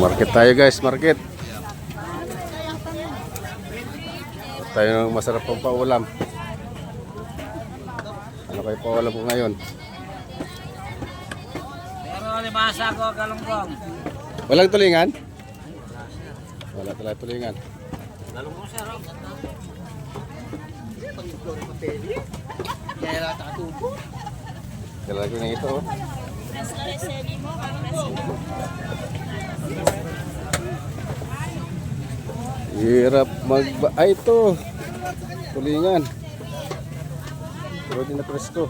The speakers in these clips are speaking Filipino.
Market tayo guys, market. Tayo ng masarap pang paulam. Ano kayo paulam ko ngayon? Pero limasa ko galunggong. Walang tulingan? Wala talaga tulingan. Galunggong sir. Kailangan ko na ito oh. Hirap ay ito. Tulingan. Pero din na presko.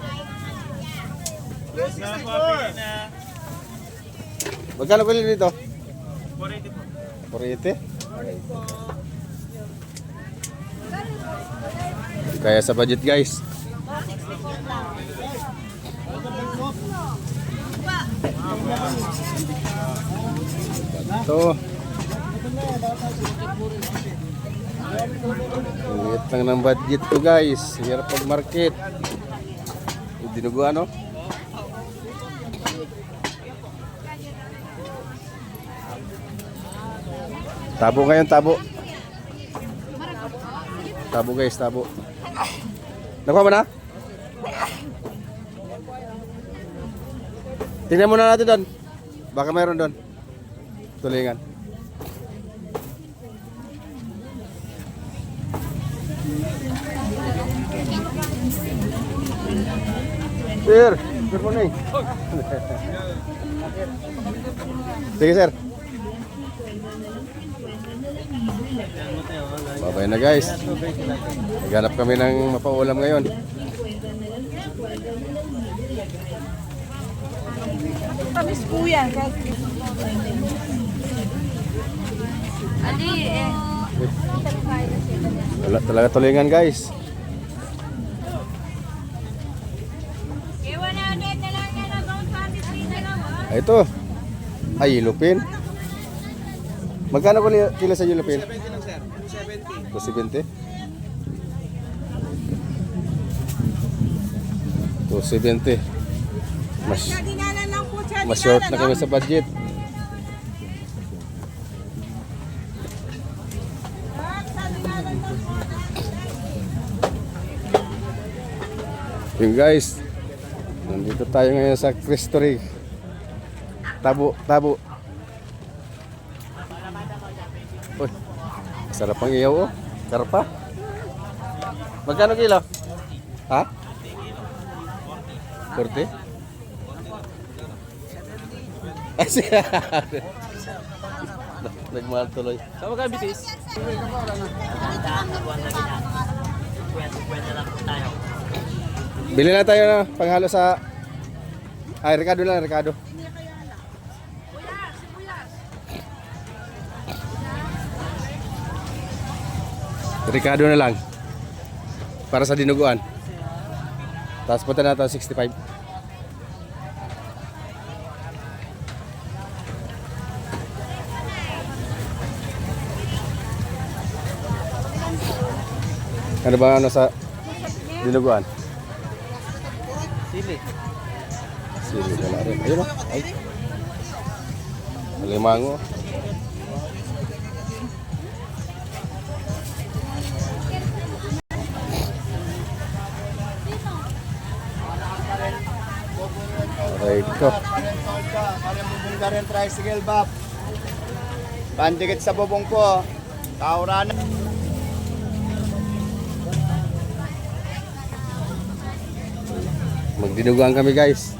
Magkano kilo dito? 480 po. 480? Kaya sa budget guys. Ito. Liit lang ng budget to guys. Hirap pag market. Dinugo ano? Tabo ngayon, tabo. Tabo guys, tabo. Nakuha mo na? Tingnan muna natin doon. Baka mayroon doon. Tulingan. Sir, good morning. Sige sir. Babay na guys. Naghanap kami ng mapaulam ngayon. Tamis po yan. Ali, Wala talaga tulingan guys. Ito. Ay, lupin. Magkano kilo sa lupin? 70 lang sir. 270. 270. 270. Mas short na kami sa budget. Yung guys, nandito tayo ngayon sa Cristo Rey. Tabo, tabo. Uy, sarap ang iyaw oh. Karpa. Magkano kilo? Ha? 40? Nagmahal tuloy. Sama ka bitis? Bili na tayo na panghalo sa... Ay, Ricardo lang, Ricardo. Ricardo na lang. Para sa dinuguan. Tapos punta na ito 65. Ano ba ano sa dinuguan? Sili. Sili wala rin. Ayun o. Ay. Alimango. Aray ko. Parang bubong ka rin tricycle bab. Pandikit sa bubong po. Tauranan. Magdinuguan kami guys.